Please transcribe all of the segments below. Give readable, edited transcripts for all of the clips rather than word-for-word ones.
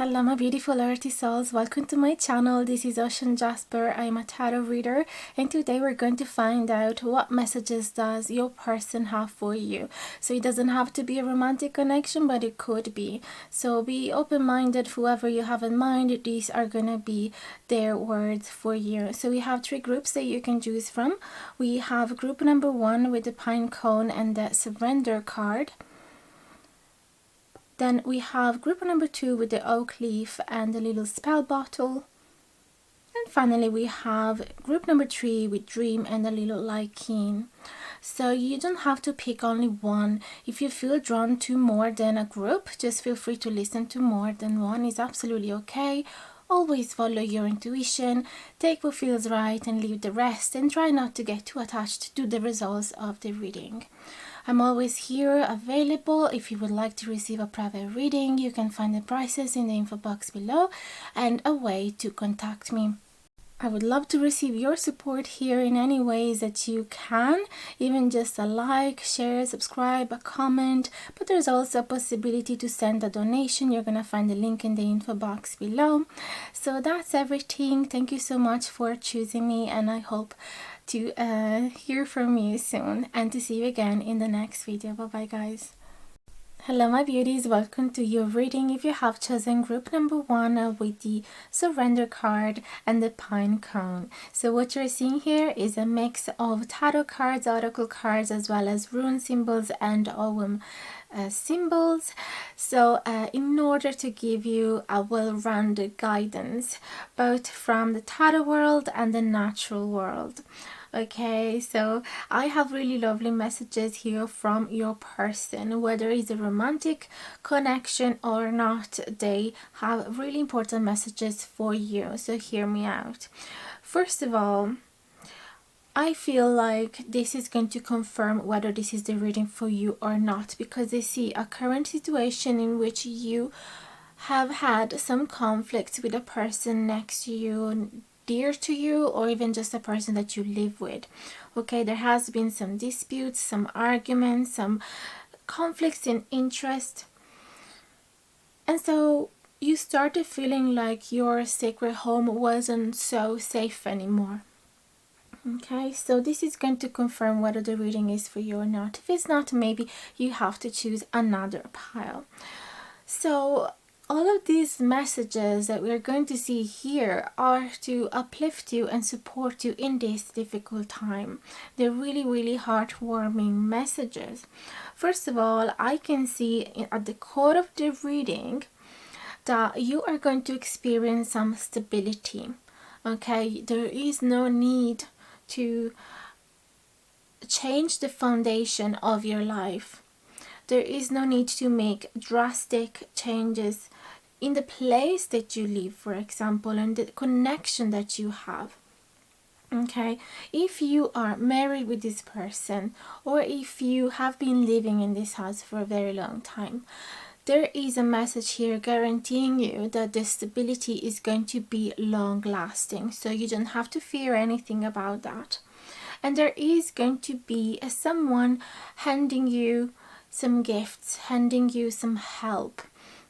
Hello my beautiful earthy souls, welcome to my channel. This is Jasper. I am a tarot reader and today we're going to find out what messages does your person have for you. So it doesn't have to be a romantic connection, but it could be. So be open-minded, whoever you have in mind, these are gonna be their words for you. So we have three groups that you can choose from. We have group number 1 with the pine cone and the surrender card. Then we have group number 2 with the oak leaf and the little spell bottle. And finally we have group number 3 with dream and the little lichen. So you don't have to pick only one. If you feel drawn to more than a group, just feel free to listen to more than one. It's absolutely okay. Always follow your intuition, take what feels right and leave the rest, and try not to get too attached to the results of the reading. I'm always here available. If you would like to receive a private reading, you can find the prices in the info box below and a way to contact me. I would love to receive your support here in any ways that you can, even just a like, share, subscribe, a comment, but there's also a possibility to send a donation. You're gonna find the link in the info box below. So that's everything. Thank you so much for choosing me, and I hope to hear from you soon and to see you again in the next video. Bye bye guys. Hello my beauties, welcome to your reading. If you have chosen group number 1 with the surrender card and the pine cone. So what you're seeing here is a mix of tarot cards, oracle cards, as well as rune symbols and Ogham symbols. So in order to give you a well-rounded guidance both from the tarot world and the natural world. Okay, so I have really lovely messages here from your person, whether it's a romantic connection or not. They have really important messages for you, so hear me out. First of all, I feel like this is going to confirm whether this is the reading for you or not, because I see a current situation in which you have had some conflicts with a person next to you, dear to you, or even just a person that you live with. Okay, there has been some disputes, some arguments, some conflicts in interest, and so you started feeling like your sacred home wasn't so safe anymore. Okay, so this is going to confirm whether the reading is for you or not. If it's not, maybe you have to choose another pile. So all of these messages that we're going to see here are to uplift you and support you in this difficult time. They're really, really heartwarming messages. First of all, I can see at the core of the reading that you are going to experience some stability. Okay, there is no need to change the foundation of your life. There is no need to make drastic changes in the place that you live, for example, and the connection that you have. Okay, if you are married with this person, or if you have been living in this house for a very long time, there is a message here guaranteeing you that the stability is going to be long lasting, so you don't have to fear anything about that. And there is going to be someone handing you some gifts, handing you some help,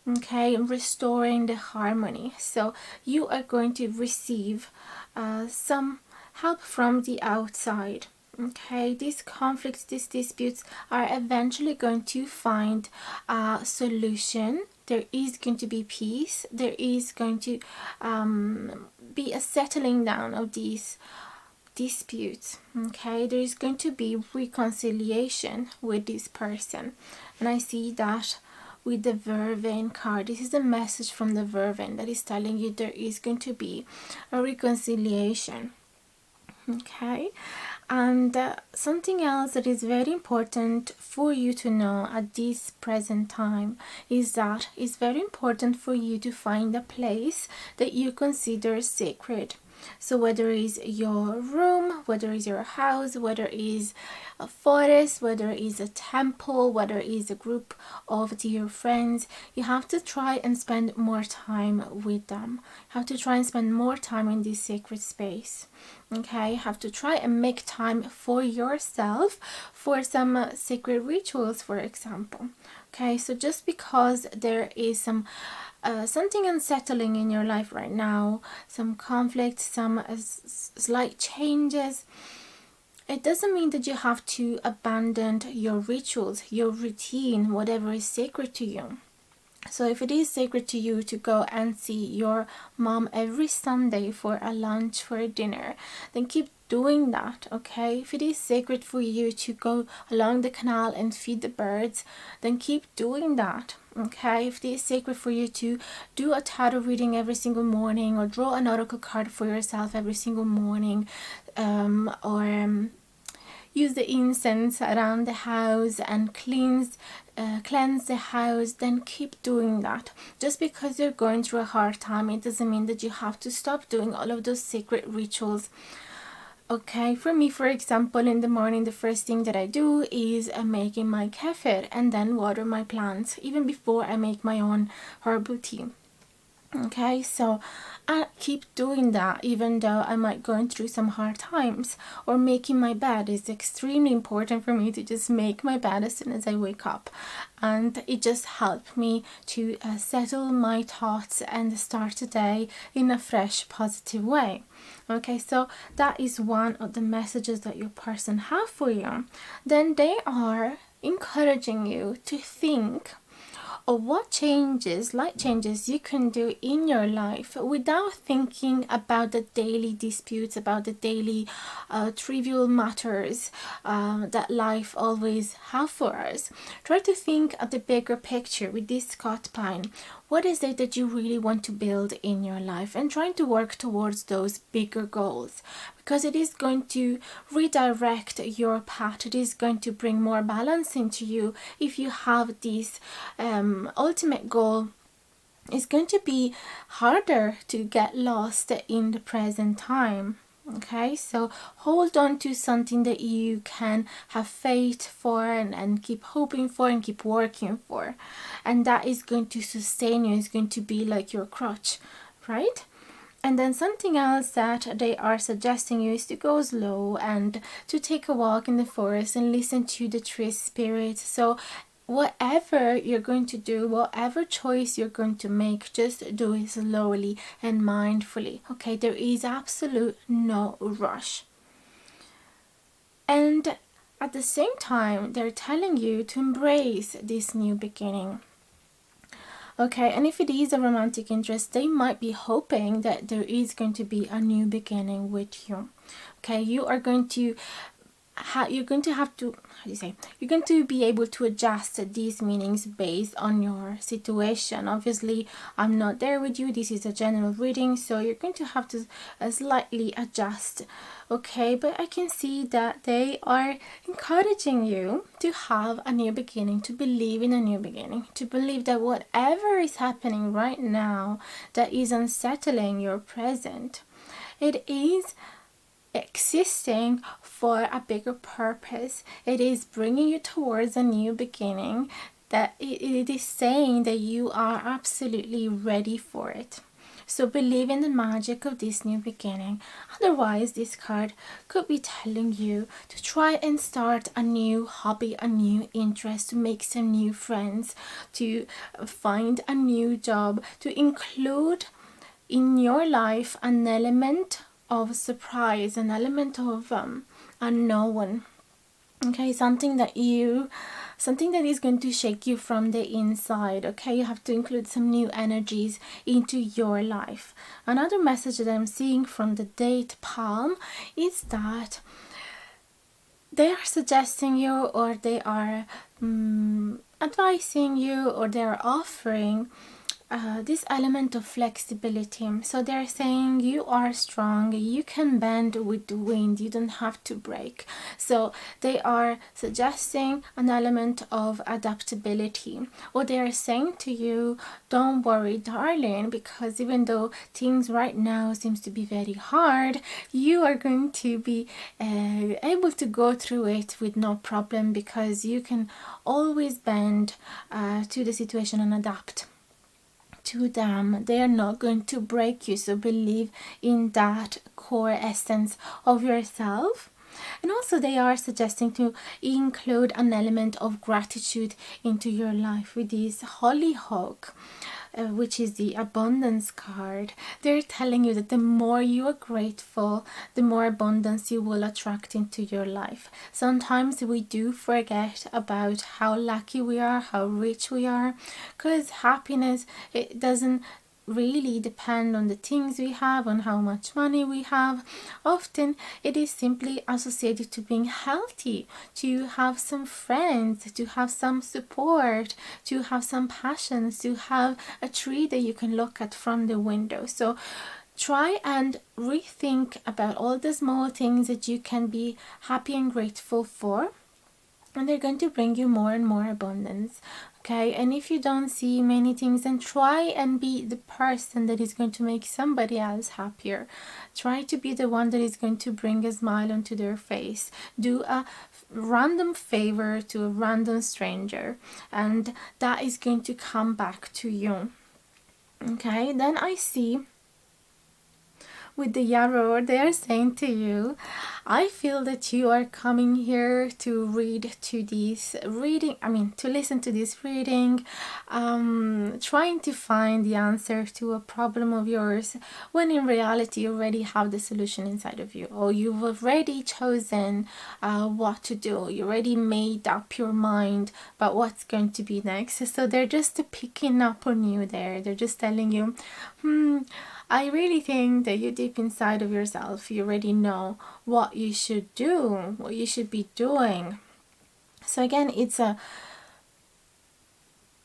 okay, restoring the harmony. So you are going to receive some help from the outside. Okay, these conflicts, these disputes are eventually going to find a solution. There is going to be peace. There is going to be a settling down of these disputes. Okay, there is going to be reconciliation with this person, and I see that with the Vervain card. This is a message from the Vervain that is telling you there is going to be a reconciliation. Okay, and something else that is very important for you to know at this present time is that it's very important for you to find a place that you consider sacred. So whether it's your room, whether it's your house, whether it's a forest, whether it's a temple, whether it's a group of dear friends, you have to try and spend more time with them. You have to try and spend more time in this sacred space. Okay, you have to try and make time for yourself, for some sacred rituals, for example. Okay, so just because there is some something unsettling in your life right now, some conflict, some slight changes, it doesn't mean that you have to abandon your rituals, your routine, whatever is sacred to you. So if it is sacred to you to go and see your mom every Sunday for a lunch, for a dinner, then keep doing that, okay? If it is sacred for you to go along the canal and feed the birds, then keep doing that, okay? If it is sacred for you to do a tarot reading every single morning, or draw an oracle card for yourself every single morning, or use the incense around the house and cleanse the house, then keep doing that. Just because you're going through a hard time, it doesn't mean that you have to stop doing all of those sacred rituals. Okay, for me, for example, in the morning, the first thing that I do is making my kefir and then water my plants, even before I make my own herbal tea. Okay, so I keep doing that even though I might going through some hard times. Or making my bed is extremely important for me, to just make my bed as soon as I wake up, and it just helped me to settle my thoughts and start the day in a fresh, positive way. Okay, so that is one of the messages that your person have for you. Then they are encouraging you to think or what changes, light changes you can do in your life without thinking about the daily disputes, about the daily trivial matters that life always have for us. Try to think of the bigger picture with this Scott Pine. What is it that you really want to build in your life, and trying to work towards those bigger goals, because it is going to redirect your path. It is going to bring more balance into you if you have this ultimate goal. It's going to be harder to get lost in the present time. Okay, so hold on to something that you can have faith for, and keep hoping for, and keep working for, and that is going to sustain you. It's going to be like your crutch, right? And then something else that they are suggesting you is to go slow and to take a walk in the forest and listen to the tree spirit. So whatever you're going to do, whatever choice you're going to make, just do it slowly and mindfully. Okay, there is absolute no rush. And at the same time, they're telling you to embrace this new beginning. Okay, and if it is a romantic interest, they might be hoping that there is going to be a new beginning with you. Okay, you are going to you're going to have to, you're going to be able to adjust these meanings based on your situation. Obviously, I'm not there with you. This is a general reading, so you're going to have to slightly adjust. Okay, but I can see that they are encouraging you to have a new beginning, to believe in a new beginning, to believe that whatever is happening right now that is unsettling your present, it is existing for a bigger purpose. It is bringing you towards a new beginning, that it is saying that you are absolutely ready for it. So believe in the magic of this new beginning. Otherwise, this card could be telling you to try and start a new hobby, a new interest, to make some new friends, to find a new job, to include in your life an element of surprise, an element of unknown. Okay, something that is going to shake you from the inside. Okay, you have to include some new energies into your life. Another message that I'm seeing from the date palm is that they are suggesting you, or they are advising you, or they are offering this element of flexibility. So they're saying you are strong, you can bend with the wind, you don't have to break. So they are suggesting an element of adaptability, or they are saying to you, don't worry darling, because even though things right now seems to be very hard, you are going to be able to go through it with no problem, because you can always bend to the situation and adapt to them. They are not going to break you. So believe in that core essence of yourself. And also they are suggesting to include an element of gratitude into your life with this hollyhock. which is the abundance card. They're telling you that the more you are grateful, the more abundance you will attract into your life. Sometimes we do forget about how lucky we are, how rich we are, because happiness, it doesn't really depend on the things we have, on how much money we have. Often it is simply associated to being healthy, to have some friends, to have some support, to have some passions, to have a tree that you can look at from the window. So try and rethink about all the small things that you can be happy and grateful for, and they're going to bring you more and more abundance. Okay, and if you don't see many things, then try and be the person that is going to make somebody else happier. Try to be the one that is going to bring a smile onto their face. Do a random favor to a random stranger, and that is going to come back to you. Okay, then I see with the Yarrow, they are saying to you, I feel that you are coming here to to listen to this reading, trying to find the answer to a problem of yours, when in reality you already have the solution inside of you, or you've already chosen what to do. You already made up your mind about what's going to be next. So they're just picking up on you there. They're just telling you, I really think that you deep inside of yourself, you already know what you should do, what you should be doing. So again, it's a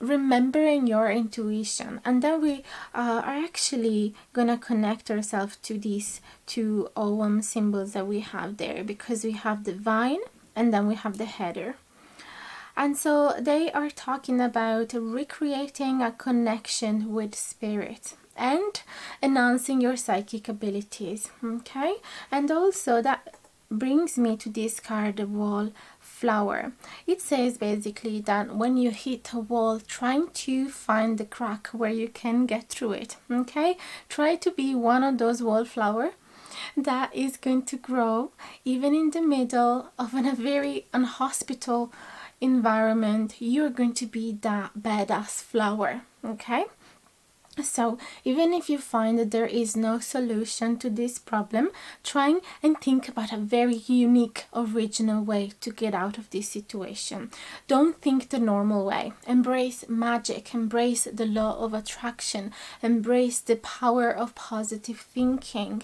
remembering your intuition, and then we are actually gonna connect ourselves to these two OM symbols that we have there, because we have the vine and then we have the header. And so they are talking about recreating a connection with spirit and enhancing your psychic abilities. Okay, and also that brings me to this card, the wallflower. It says basically that when you hit a wall, trying to find the crack where you can get through it. Okay, try to be one of those wallflower that is going to grow even in the middle of a very unhospitable environment. You're going to be that badass flower. Okay, so even if you find that there is no solution to this problem, try and think about a very unique, original way to get out of this situation. Don't think the normal way. Embrace magic, embrace the law of attraction, embrace the power of positive thinking,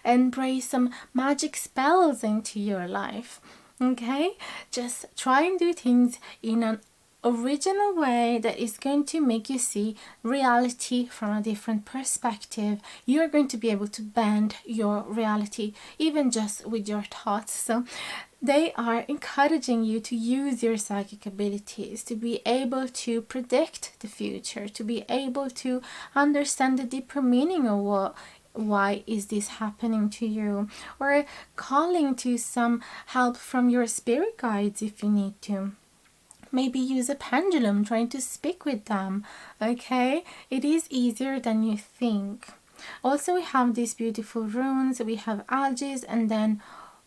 embrace some magic spells into your life. Okay, just try and do things in an original way that is going to make you see reality from a different perspective. You're going to be able to bend your reality even just with your thoughts. So they are encouraging you to use your psychic abilities, to be able to predict the future, to be able to understand the deeper meaning of why is this happening to you, or calling to some help from your spirit guides if you need to. Maybe use a pendulum, trying to speak with them. Okay, it is easier than you think. Also, we have these beautiful runes. We have algae and then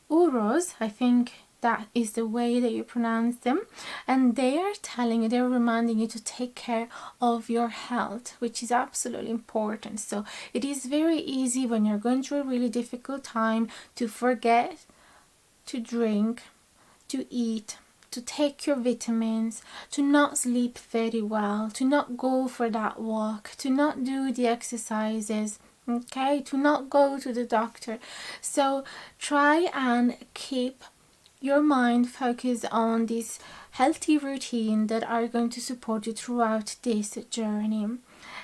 uros. I think that is the way that you pronounce them, and they are telling you, they're reminding you to take care of your health, which is absolutely important. So it is very easy when you're going through a really difficult time to forget to drink, to eat, to take your vitamins, to not sleep very well, to not go for that walk, to not do the exercises, okay, to not go to the doctor. So try and keep your mind focused on this healthy routine that are going to support you throughout this journey.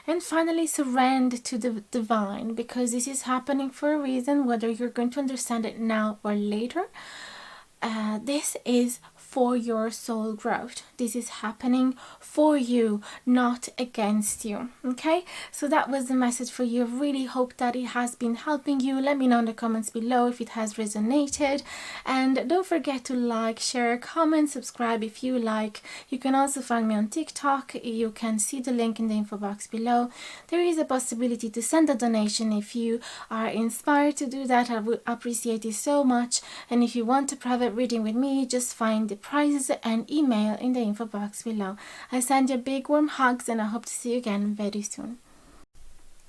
And finally, surrender to the divine, because this is happening for a reason, whether you're going to understand it now or later. This is for your soul growth. This is happening for you, not against you. Okay, so that was the message for you. I really hope that it has been helping you. Let me know in the comments below if it has resonated, and don't forget to like, share, comment, subscribe if you like. You can also find me on TikTok. You can see the link in the info box below. There is a possibility to send a donation if you are inspired to do that. I would appreciate it so much. And if you want a private reading with me, just find the the prices and email in the info box below. I send you big warm hugs and I hope to see you again very soon.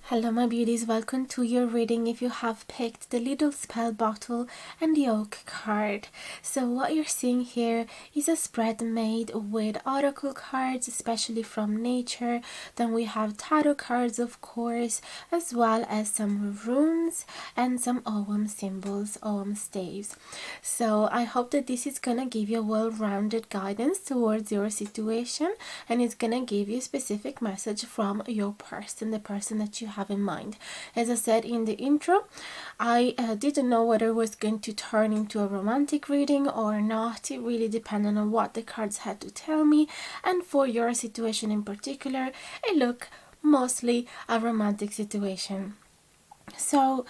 Hello my beauties, welcome to your reading if you have picked the little spell bottle and the oak card. So what you're seeing here is a spread made with oracle cards, especially from nature. Then we have tarot cards, of course, as well as some runes and some Ogham symbols, Ogham staves. So I hope that this is gonna give you a well-rounded guidance towards your situation, and it's gonna give you a specific message from your person, the person that you have in mind. As I said in the intro, I didn't know whether it was going to turn into a romantic reading or not. It really depended on what the cards had to tell me, and for your situation in particular, it looked mostly a romantic situation. So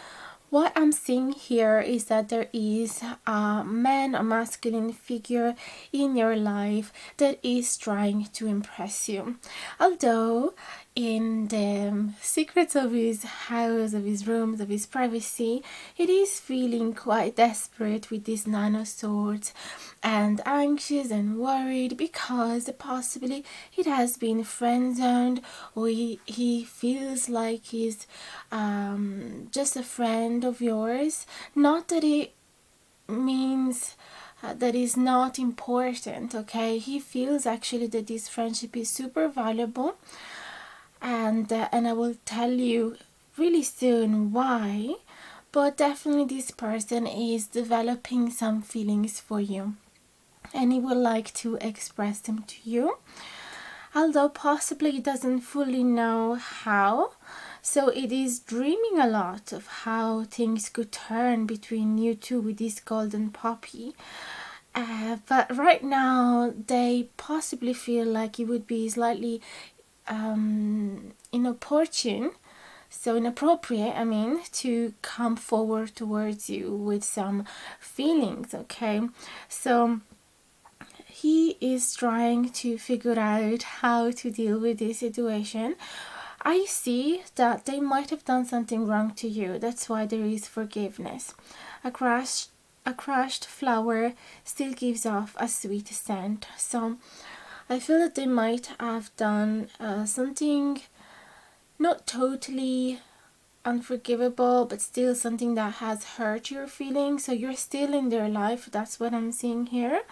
what I'm seeing here is that there is a man, a masculine figure in your life that is trying to impress you. Although in the secrets of his house, of his rooms, of his privacy, it is feeling quite desperate with this Nine of Swords and anxious and worried because possibly it has been friend-zoned, or he feels like he's just a friend of yours. Not that it means that is not important, okay? He feels actually that this friendship is super valuable, and I will tell you really soon why. But definitely this person is developing some feelings for you, and he would like to express them to you, although possibly he doesn't fully know how. So it is dreaming a lot of how things could turn between you two with this golden puppy. But right now they possibly feel like it would be slightly inopportune, so inappropriate, I mean, to come forward towards you with some feelings, okay? So he is trying to figure out how to deal with this situation. I see that they might have done something wrong to you. That's why there is forgiveness. A crushed flower still gives off a sweet scent. So I feel that they might have done something not totally unforgivable, but still something that has hurt your feelings. So you're still in their life. That's what I'm seeing here.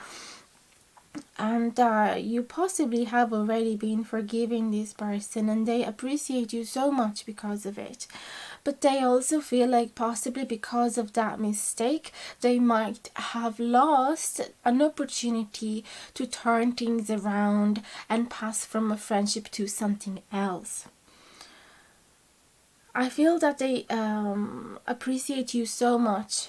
And you possibly have already been forgiving this person, and they appreciate you so much because of it. But they also feel like possibly because of that mistake, they might have lost an opportunity to turn things around and pass from a friendship to something else. I feel that they appreciate you so much,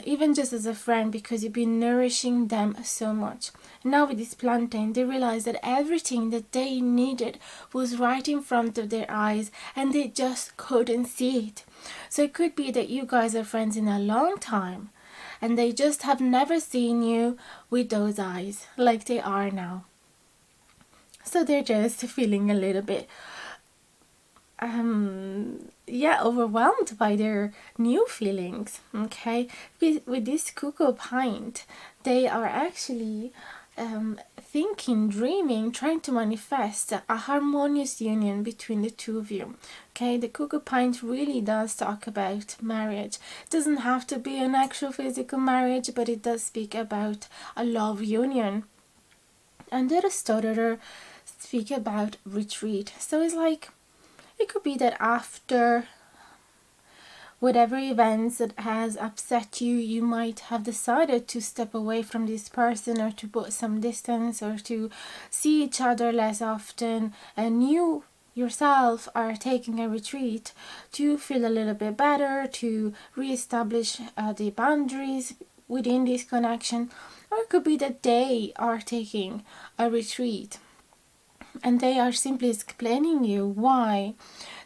even just as a friend, because you've been nourishing them so much. Now with this plantain, they realize that everything that they needed was right in front of their eyes, and they just couldn't see it. So it could be that you guys are friends in a long time, and they just have never seen you with those eyes like they are now. So they're just feeling a little bit overwhelmed by their new feelings, okay? With this cocoa pint, they are actually thinking, dreaming, trying to manifest a harmonious union between the two of you, okay? The cocoa pint really does talk about marriage. It doesn't have to be an actual physical marriage, but it does speak about a love union. And the stutterer speak about retreat. So it's like, it could be that after whatever events that has upset you, you might have decided to step away from this person, or to put some distance, or to see each other less often, and you yourself are taking a retreat to feel a little bit better, to reestablish the boundaries within this connection. Or it could be that they are taking a retreat and they are simply explaining you why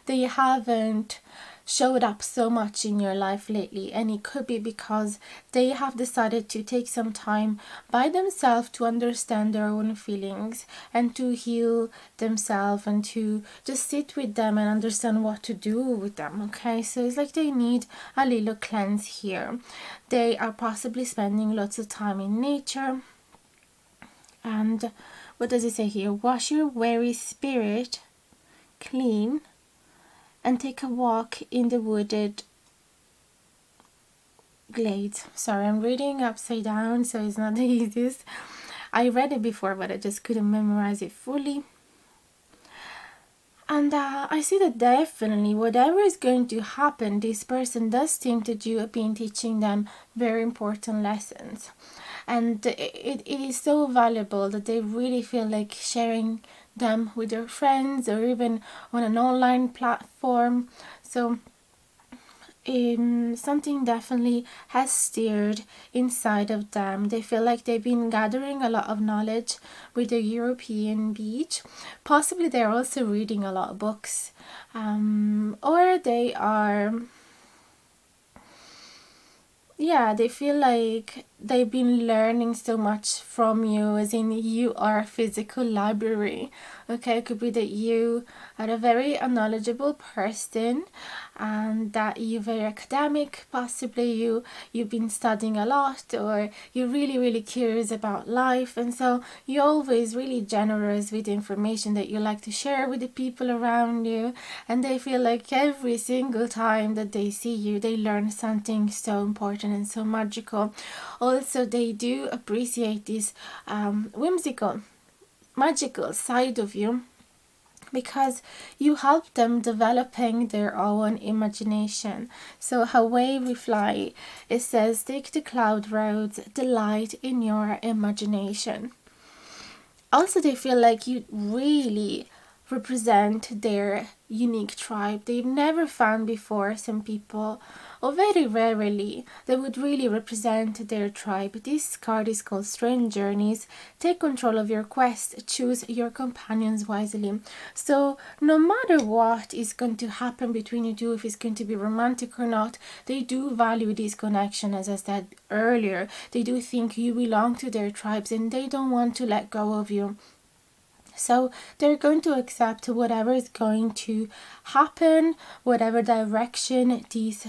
they haven't showed up so much in your life lately. And it could be because they have decided to take some time by themselves to understand their own feelings and to heal themselves, and to just sit with them and understand what to do with them, okay? So it's like they need a little cleanse here. They are possibly spending lots of time in nature, And what does it say here? Wash your weary spirit clean and take a walk in the wooded glades. Sorry, I'm reading upside down, so it's not the easiest. I read it before, but I just couldn't memorize it fully. And I see that definitely whatever is going to happen, this person does think that you have been teaching them very important lessons. And it is so valuable that they really feel like sharing them with their friends or even on an online platform. So something definitely has stirred inside of them. They feel like they've been gathering a lot of knowledge with the European beach. Possibly they're also reading a lot of books, or they are, they feel like they've been learning so much from you, as in you are a physical library. Okay, it could be that you are a very knowledgeable person and that you're very academic. Possibly you've been studying a lot, or you're really curious about life, and so you're always really generous with the information that you like to share with the people around you, and they feel like every single time that they see you, they learn something so important and so magical. Also, they do appreciate this whimsical, magical side of you, because you help them developing their own imagination. So away we fly, it says, take the cloud roads, delight in your imagination. Also, they feel like you really represent their unique tribe. They've never found before some people, or very rarely, they would really represent their tribe. This card is called Strange Journeys. Take control of your quest, choose your companions wisely. So no matter what is going to happen between you two, if it's going to be romantic or not, they do value this connection. As I said earlier, they do think you belong to their tribes and they don't want to let go of you. So they're going to accept whatever is going to happen, whatever direction this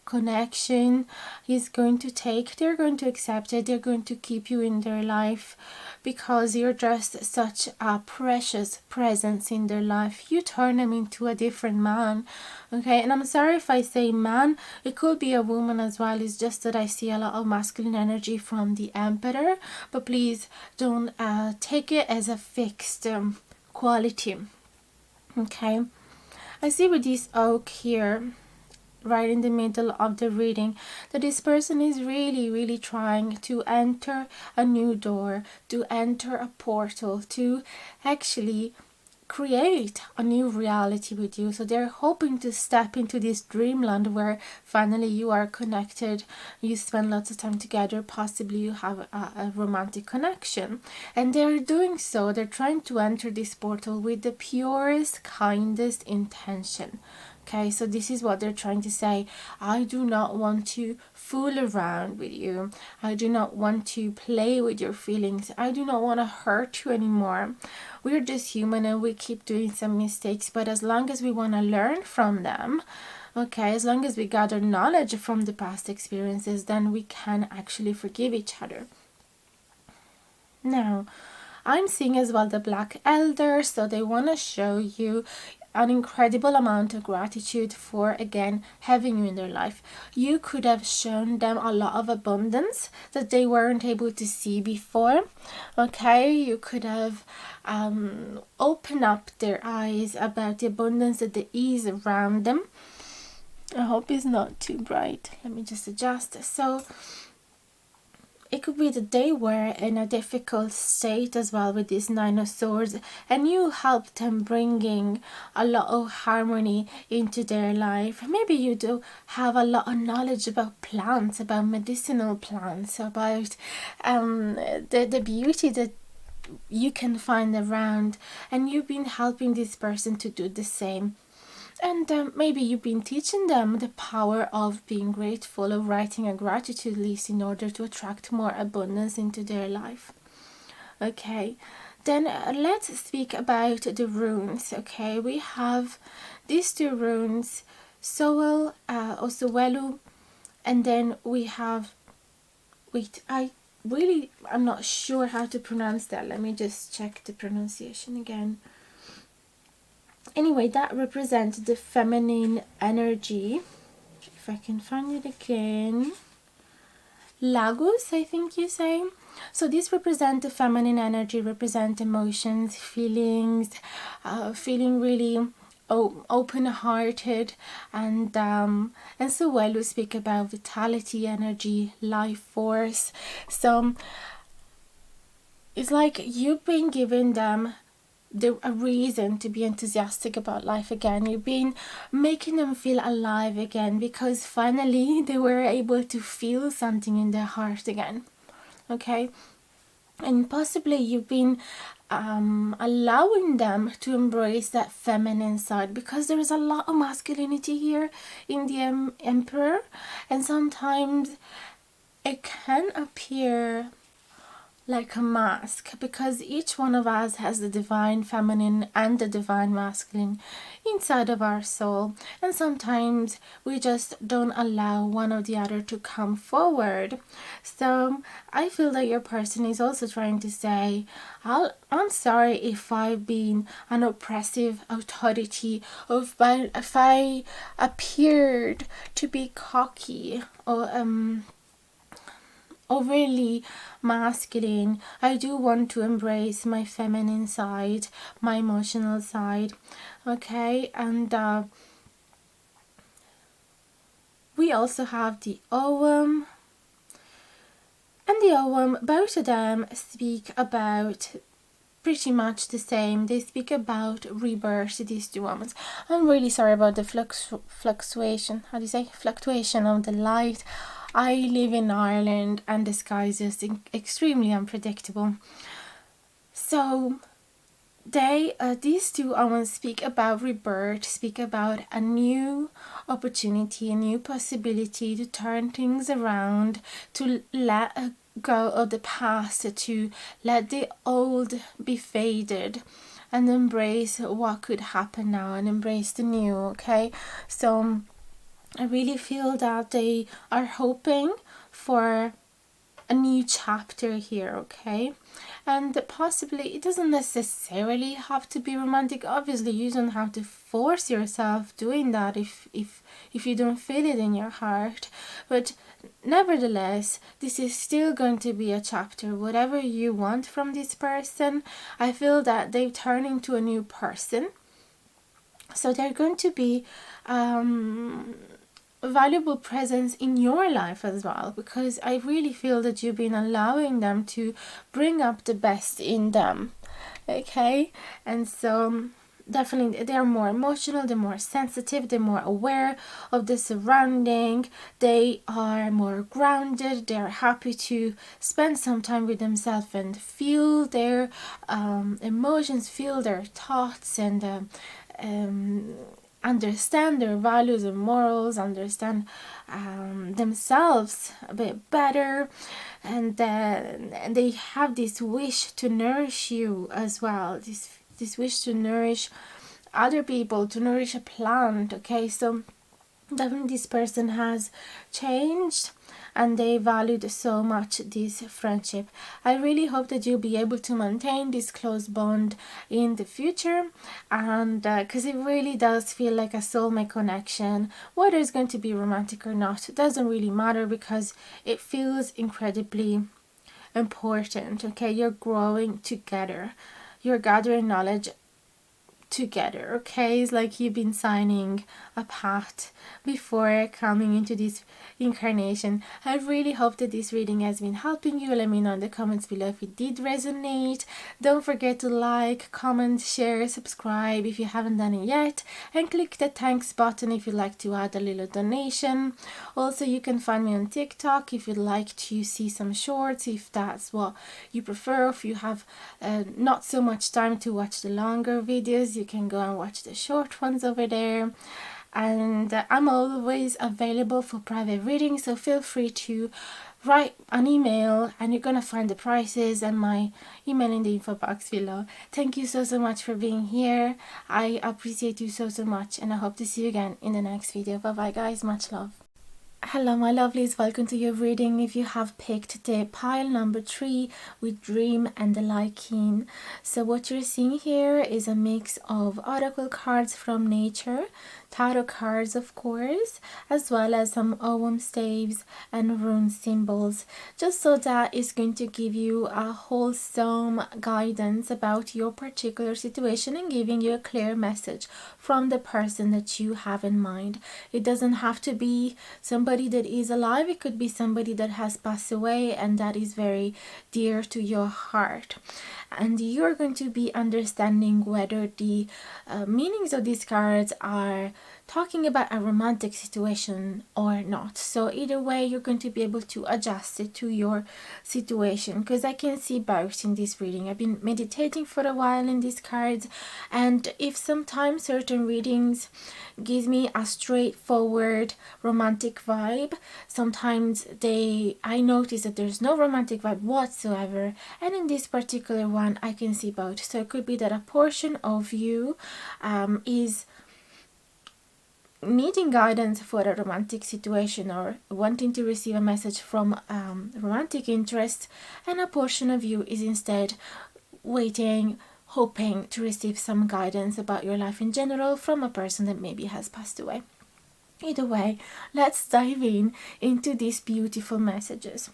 connection is going to take. They're going to accept it. They're going to keep you in their life because you're just such a precious presence in their life. You turn them into a different man. Okay, and I'm sorry if I say man, it could be a woman as well. It's just that I see a lot of masculine energy from the Emperor, but please don't take it as a fixed quality. Okay, I see with this oak here, right in the middle of the reading, that this person is really trying to enter a new door, to enter a portal, to actually create a new reality with you. So they're hoping to step into this dreamland where finally you are connected, you spend lots of time together, possibly you have a romantic connection, and they're doing so. They're trying to enter this portal with the purest, kindest intention. Okay, so this is what they're trying to say. I do not want to fool around with you. I do not want to play with your feelings. I do not want to hurt you anymore. We're just human and we keep doing some mistakes, but as long as we want to learn from them, okay, as long as we gather knowledge from the past experiences, then we can actually forgive each other. Now, I'm seeing as well the Black Elder, so they want to show you an incredible amount of gratitude for, again, having you in their life. You could have shown them a lot of abundance that they weren't able to see before. Okay, you could have opened up their eyes about the abundance that there is around them. I hope it's not too bright. Let me just adjust. So it could be that they were in a difficult state as well with this Nine of Swords, and you helped them bringing a lot of harmony into their life. Maybe you do have a lot of knowledge about plants, about medicinal plants, about the beauty that you can find around, and you've been helping this person to do the same. And maybe you've been teaching them the power of being grateful, of writing a gratitude list in order to attract more abundance into their life. Okay, then let's speak about the runes. Okay, we have these two runes, Sowell, Osowelu, and then we have, really, I'm not sure how to pronounce that. Let me just check the pronunciation again. Anyway, that represents the feminine energy. If I can find it again. Lagos, I think you say. So this represents the feminine energy, represent emotions, feelings, feeling really open-hearted, and so well we speak about vitality, energy, life force. So it's like you've been giving them a reason to be enthusiastic about life again. You've been making them feel alive again, because finally they were able to feel something in their heart again. Okay, and possibly you've been allowing them to embrace that feminine side, because there is a lot of masculinity here in the emperor, and sometimes it can appear like a mask, because each one of us has the divine feminine and the divine masculine inside of our soul, and sometimes we just don't allow one or the other to come forward. So I feel that your person is also trying to say, I'm sorry if I've been an oppressive authority, or if I appeared to be cocky or overly masculine. I do want to embrace my feminine side, my emotional side. Okay, and we also have the Ogham and the Ogham. Both of them speak about pretty much the same. They speak about rebirth, these two women. I'm really sorry about the fluctuation. How do you say? Fluctuation of the light. I live in Ireland and the sky is just extremely unpredictable. So these two almost speak about rebirth, speak about a new opportunity, a new possibility to turn things around, to let go of the past, to let the old be faded, and embrace what could happen now, and embrace the new. Okay, so I really feel that they are hoping for a new chapter here. Okay, and possibly it doesn't necessarily have to be romantic. Obviously you don't have to force yourself doing that if you don't feel it in your heart, but nevertheless this is still going to be a chapter. Whatever you want from this person, I feel that they turn into a new person, so they're going to be valuable presence in your life as well, because I really feel that you've been allowing them to bring up the best in them. Okay, and so definitely they're more emotional, they're more sensitive, they're more aware of the surrounding, they are more grounded, they're happy to spend some time with themselves and feel their emotions, feel their thoughts, and understand their values and morals, understand themselves a bit better, and they have this wish to nourish you as well, this wish to nourish other people, to nourish a plant. Okay, so definitely this person has changed and they valued so much this friendship. I really hope that you'll be able to maintain this close bond in the future, and because it really does feel like a soulmate connection. Whether it's going to be romantic or not, it doesn't really matter, because it feels incredibly important. Okay, you're growing together, you're gathering knowledge together. Okay, it's like you've been signing a pact before coming into this incarnation. I really hope that this reading has been helping you. Let me know in the comments below if it did resonate. Don't forget to like, comment, share, subscribe if you haven't done it yet, and click the thanks button if you'd like to add a little donation. Also, you can find me on TikTok if you'd like to see some shorts, if that's what you prefer. If you have not so much time to watch the longer videos, you can go and watch the short ones over there. And I'm always available for private reading, so feel free to write an email and you're gonna find the prices and my email in the info box below. Thank you so much for being here. I appreciate you so much, and I hope to see you again in the next video. Bye bye guys, much love. Hello my lovelies, welcome to your reading. If you have picked the pile number 3 with Dream and the Liking. So what you're seeing here is a mix of oracle cards from nature, tarot cards of course, as well as some ogham staves and rune symbols, just so that is going to give you a wholesome guidance about your particular situation and giving you a clear message from the person that you have in mind. It doesn't have to be somebody that is alive, it could be somebody that has passed away and that is very dear to your heart. And you're going to be understanding whether the meanings of these cards are talking about a romantic situation or not. So either way, you're going to be able to adjust it to your situation, because I can see both in this reading. I've been meditating for a while in these cards, and if sometimes certain readings gives me a straightforward romantic vibe, sometimes I notice that there's no romantic vibe whatsoever, and in this particular one I can see both. So it could be that a portion of you is needing guidance for a romantic situation or wanting to receive a message from romantic interest, and a portion of you is instead waiting, hoping to receive some guidance about your life in general from a person that maybe has passed away. Either way, let's dive into these beautiful messages.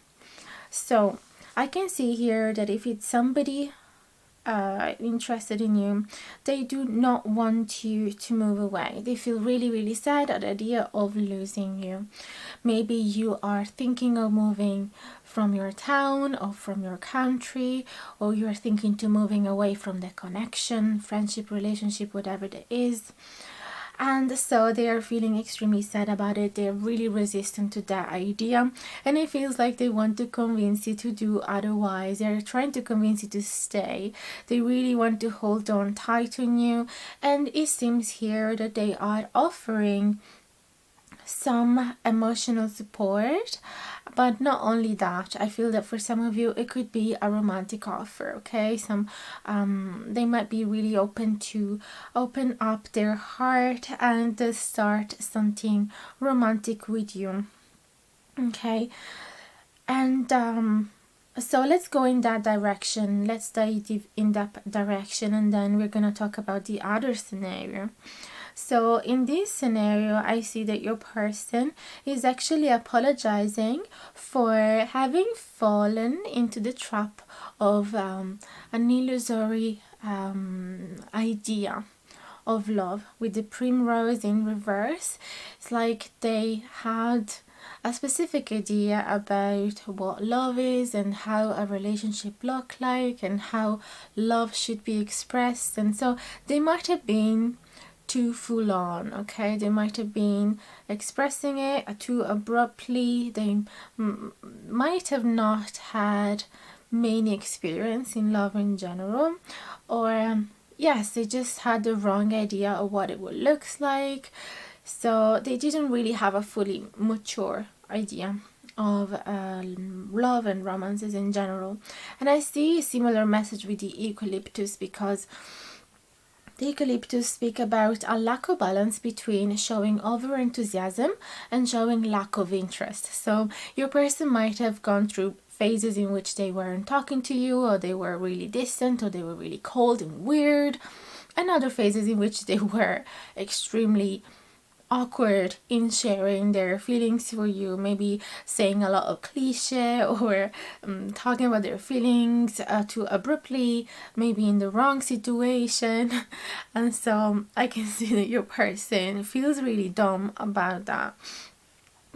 So I can see here that if it's somebody interested in you, they do not want you to move away. They feel really sad at the idea of losing you. Maybe you are thinking of moving from your town or from your country, or you're thinking to moving away from the connection, friendship, relationship, whatever it is. And so they are feeling extremely sad about it. They're really resistant to that idea, and it feels like they want to convince you to do otherwise. They're trying to convince you to stay. They really want to hold on tight to you, and it seems here that they are offering some emotional support. But not only that, I feel that for some of you it could be a romantic offer. Okay, they might be really open to open up their heart and to start something romantic with you. Okay, and so let's go in that direction. Let's dive in that direction, and then we're gonna talk about the other scenario. So in this scenario, I see that your person is actually apologizing for having fallen into the trap of an illusory idea of love with the primrose in reverse. It's like they had a specific idea about what love is and how a relationship look like and how love should be expressed, and so they might have been too full on. Okay, they might have been expressing it too abruptly. They might have not had many experience in love in general, or yes, they just had the wrong idea of what it would look like. So they didn't really have a fully mature idea of love and romances in general. And I see a similar message with the eucalyptus, because the eucalyptus speak about a lack of balance between showing over enthusiasm and showing lack of interest. So your person might have gone through phases in which they weren't talking to you, or they were really distant, or they were really cold and weird, and other phases in which they were extremely awkward in sharing their feelings for you, maybe saying a lot of cliche, or talking about their feelings too abruptly, maybe in the wrong situation. And so I can see that your person feels really dumb about that.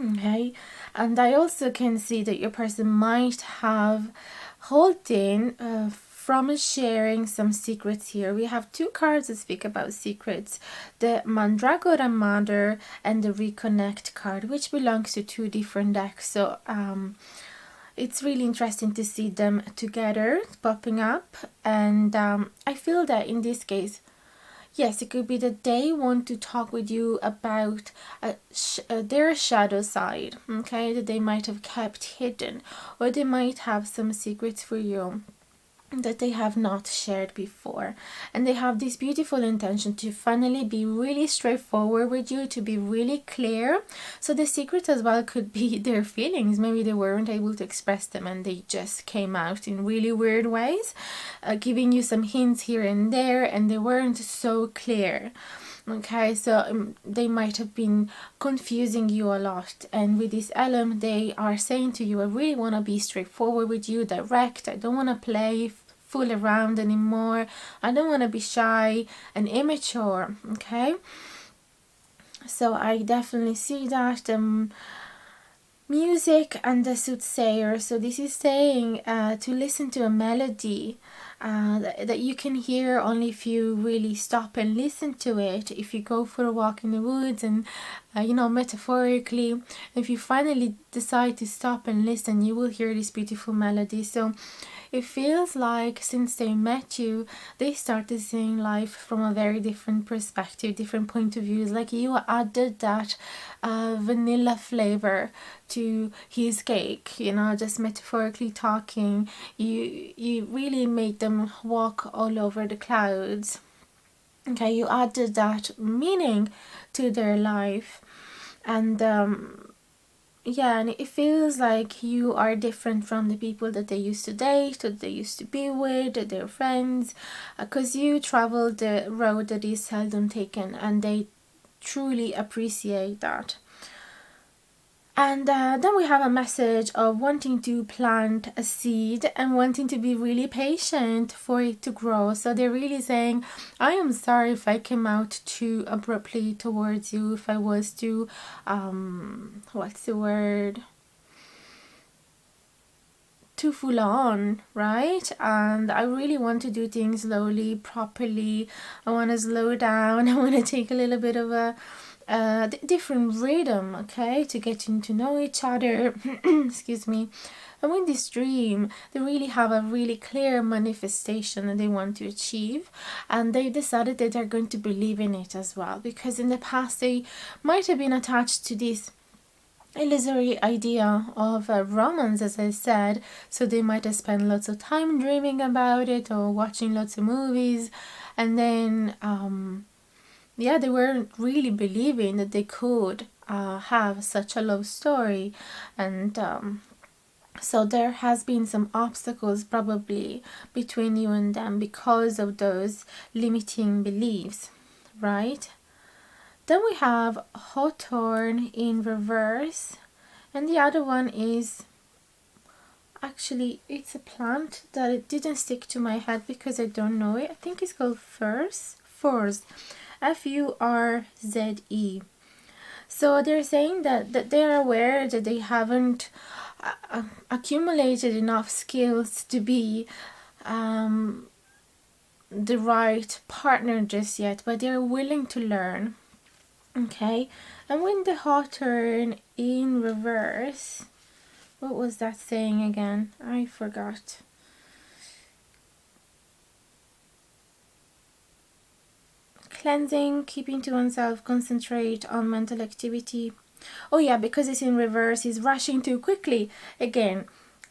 Okay, and I also can see that your person might have holding from sharing some secrets here. We have two cards that speak about secrets, the Mandragora Mother and the Reconnect card, which belongs to two different decks. So it's really interesting to see them together popping up, and I feel that in this case, yes, it could be that they want to talk with you about their shadow side, okay, that they might have kept hidden, or they might have some secrets for you that they have not shared before, and they have this beautiful intention to finally be really straightforward with you, to be really clear. So the secret as well could be their feelings. Maybe they weren't able to express them and they just came out in really weird ways, giving you some hints here and there, and they weren't so clear. Okay, so they might have been confusing you a lot, and with this element they are saying to you, I really want to be straightforward with you, direct. I don't want to play fool around anymore. I don't want to be shy and immature. Okay, so I definitely see that. Music and the soothsayer. So this is saying to listen to a melody that you can hear only if you really stop and listen to it. If you go for a walk in the woods and metaphorically, if you finally decide to stop and listen, you will hear this beautiful melody. So it feels like since they met you, they started seeing life from a very different perspective, different point of views. Like you added that vanilla flavor to his cake, just metaphorically talking. You really made them walk all over the clouds. Okay, you added that meaning to their life, and yeah, and it feels like you are different from the people that they used to date, that they used to be with, their friends, because you travel the road that is seldom taken, and they truly appreciate that. And then we have a message of wanting to plant a seed and wanting to be really patient for it to grow. So they're really saying, I am sorry if I came out too abruptly towards you, if I was too, what's the word? Too full on, right? And I really want to do things slowly, properly. I want to slow down. I want to take a little bit of a different rhythm, okay, to getting to know each other. Excuse me. And with this dream, they really have a really clear manifestation that they want to achieve, and they decided that they're going to believe in it as well, because in the past they might have been attached to this illusory idea of a romance, as I said. So they might have spent lots of time dreaming about it or watching lots of movies, and then they weren't really believing that they could have such a love story. And so there has been some obstacles probably between you and them because of those limiting beliefs, right? Then we have hawthorn in reverse, and the other one is, actually it's a plant that it didn't stick to my head because I don't know it. I think it's called furze, Furze. So they're saying that they're aware that they haven't accumulated enough skills to be the right partner just yet, but they're willing to learn. Okay, and when the hawthorn in reverse, what was that saying again? I forgot. Cleansing, keeping to oneself, concentrate on mental activity. Oh yeah, because it's in reverse, is rushing too quickly. Again,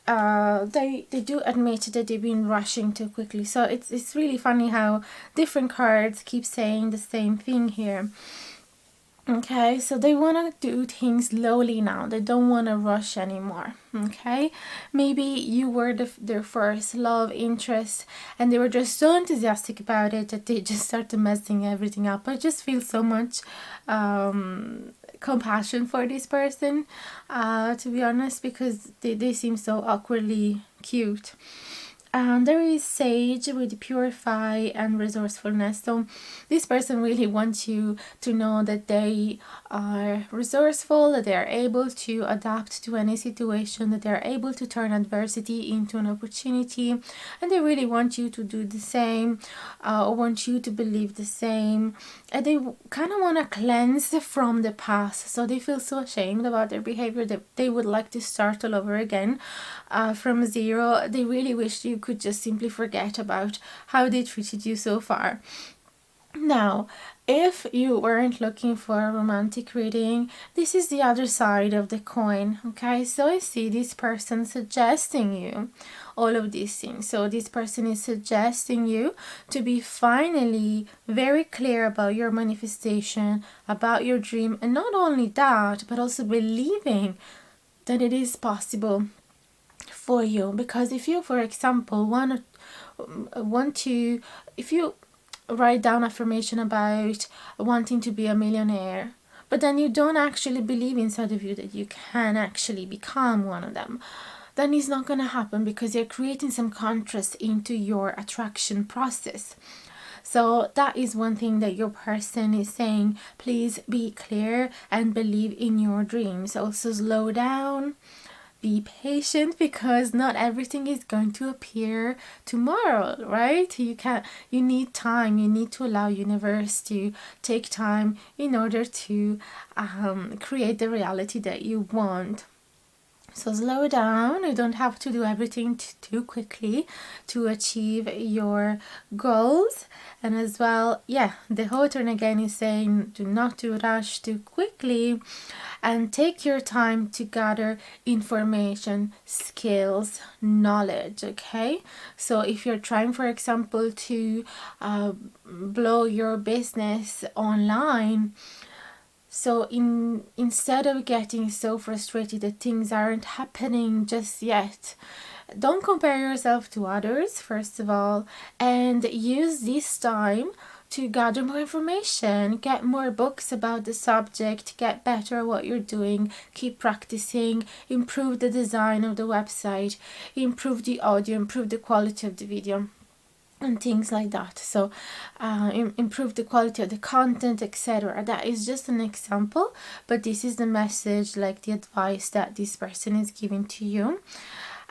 they do admit that they've been rushing too quickly. So it's really funny how different cards keep saying the same thing here. Okay, so they want to do things slowly now. They don't want to rush anymore. Okay, maybe you were their first love interest and they were just so enthusiastic about it that they just started messing everything up. I just feel so much compassion for this person, to be honest, because they seem so awkwardly cute. And there is sage with purify and resourcefulness. So this person really wants you to know that they are resourceful, that they are able to adapt to any situation, that they are able to turn adversity into an opportunity, and they really want you to do the same, or want you to believe the same. And they kind of want to cleanse from the past. So they feel so ashamed about their behavior that they would like to start all over again from zero. They really wish you could just simply forget about how they treated you so far. Now, if you weren't looking for a romantic reading, this is the other side of the coin, okay? So I see this person suggesting you all of these things. So this person is suggesting you to be finally very clear about your manifestation, about your dream, and not only that, but also believing that it is possible for you. Because if you, for example, want to, if you write down affirmation about wanting to be a millionaire, but then you don't actually believe inside of you that you can actually become one of them, then it's not going to happen, because you're creating some contrast into your attraction process. So that is one thing that your person is saying. Please be clear and believe in your dreams. Also slow down, be patient, because not everything is going to appear tomorrow, right? You need time. You need to allow universe to take time in order to create the reality that you want. So slow down. You don't have to do everything too quickly to achieve your goals. And as well, the author again is saying, do not to rush too quickly, and take your time to gather information, skills, knowledge. Okay, so if you're trying, for example, to blow your business online, so instead of getting so frustrated that things aren't happening just yet, don't compare yourself to others, first of all, and use this time to gather more information, get more books about the subject, get better at what you're doing, keep practicing, improve the design of the website, improve the audio, improve the quality of the video, and things like that. So improve the quality of the content, etc. That is just an example, but this is the message, like the advice that this person is giving to you.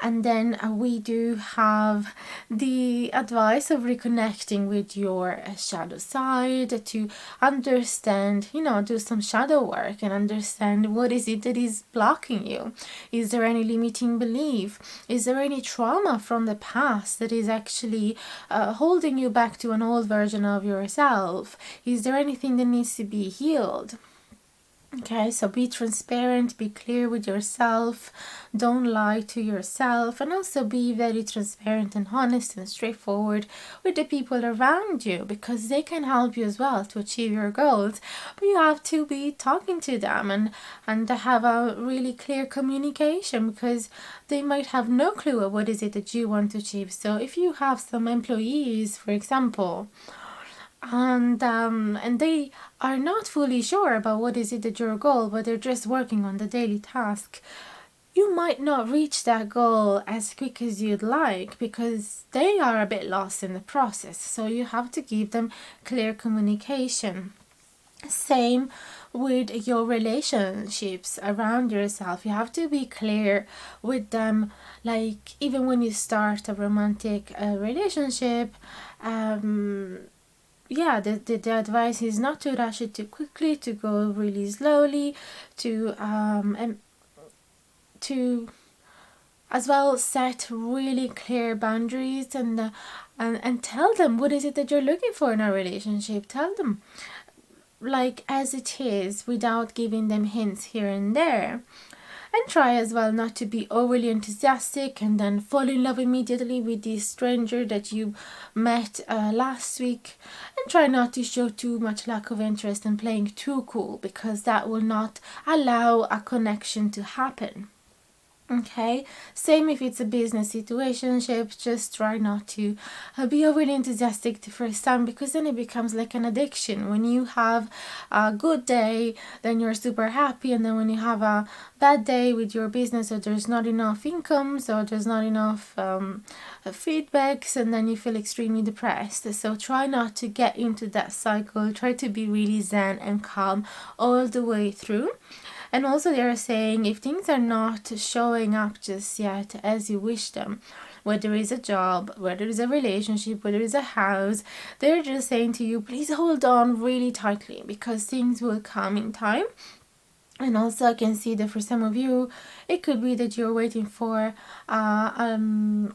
And then we do have the advice of reconnecting with your shadow side, to understand, do some shadow work and understand what is it that is blocking you. Is there any limiting belief? Is there any trauma from the past that is actually holding you back to an old version of yourself? Is there anything that needs to be healed? Okay, so be transparent, be clear with yourself, don't lie to yourself, and also be very transparent and honest and straightforward with the people around you, because they can help you as well to achieve your goals. But you have to be talking to them and have a really clear communication, because they might have no clue of what is it that you want to achieve. So if you have some employees, for example, and they are not fully sure about what is it that your goal, but they're just working on the daily task, you might not reach that goal as quick as you'd like, because they are a bit lost in the process. So you have to give them clear communication. Same with your relationships around yourself. You have to be clear with them, like even when you start a romantic relationship. The advice is not to rush it too quickly, to go really slowly, to as well set really clear boundaries, and tell them what is it that you're looking for in a relationship. Tell them like as it is, without giving them hints here and there. And try as well not to be overly enthusiastic and then fall in love immediately with this stranger that you met last week. And try not to show too much lack of interest and playing too cool, because that will not allow a connection to happen. Okay, same if it's a business situationship. Just try not to be overly enthusiastic the first time, because then it becomes like an addiction. When you have a good day, then you're super happy, and then when you have a bad day with your business, or there's not enough income, so there's not enough feedbacks, and then you feel extremely depressed. So try not to get into that cycle. Try to be really zen and calm all the way through. And also they are saying, if things are not showing up just yet as you wish them, whether it's a job, whether it's a relationship, whether it's a house, they're just saying to you, please hold on really tightly, because things will come in time. And also I can see that for some of you, it could be that you're waiting for a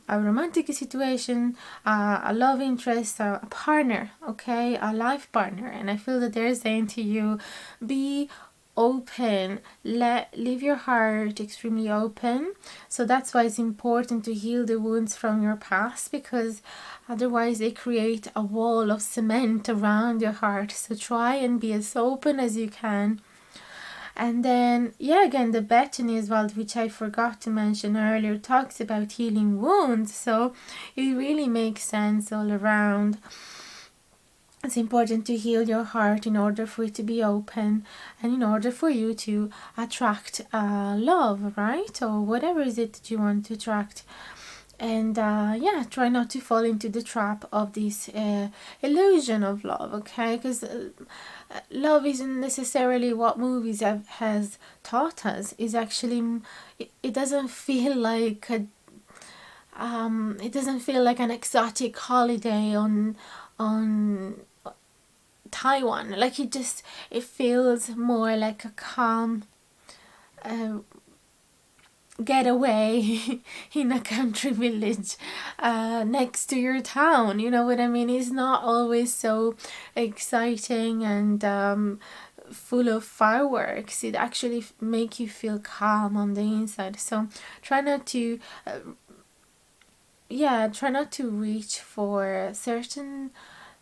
romantic situation, a love interest, a partner, okay, a life partner. And I feel that they're saying to you, be open, leave your heart extremely open. So that's why it's important to heal the wounds from your past, because otherwise they create a wall of cement around your heart. So try and be as open as you can. And then, yeah, again, the Bethany as well, which I forgot to mention earlier, talks about healing wounds. So it really makes sense all around. It's important to heal your heart in order for it to be open, and in order for you to attract love, right? Or whatever is it that you want to attract. And yeah, try not to fall into the trap of this illusion of love, okay? Because love isn't necessarily what movies has taught us. Is actually, it doesn't feel like it doesn't feel like an exotic holiday on Taiwan. Like it feels more like a calm getaway in a country village next to your town. You know what I mean? It's not always so exciting and full of fireworks. It actually make you feel calm on the inside. So try not to try not to reach for a certain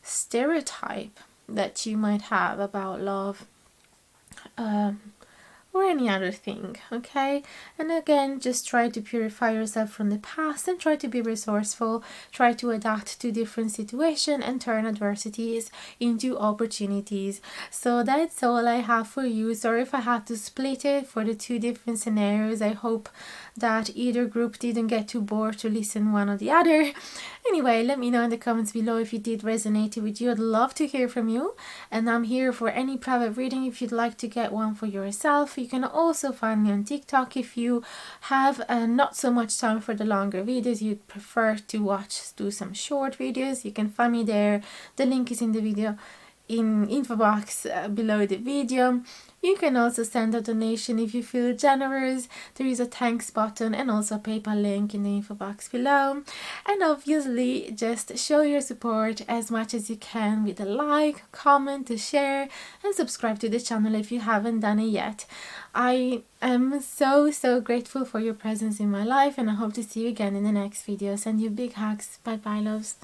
stereotype that you might have about love. Um, or any other thing, okay? And again, just try to purify yourself from the past and try to be resourceful, try to adapt to different situations and turn adversities into opportunities. So that's all I have for you. Sorry if I had to split it for the two different scenarios. I hope that either group didn't get too bored to listen one or the other. Anyway, let me know in the comments below if it did resonate with you. I'd love to hear from you, and I'm here for any private reading if you'd like to get one for yourself. You can also find me on TikTok if you have not so much time for the longer videos. You'd prefer to do some short videos. You can find me there. The link is in the video info box below the video. You can also send a donation if you feel generous. There is a thanks button and also a PayPal link in the info box below. And obviously just show your support as much as you can with a like, comment, a share, and subscribe to the channel if you haven't done it yet. I am so grateful for your presence in my life, and I hope to see you again in the next video. Send you big hugs. Bye bye, loves.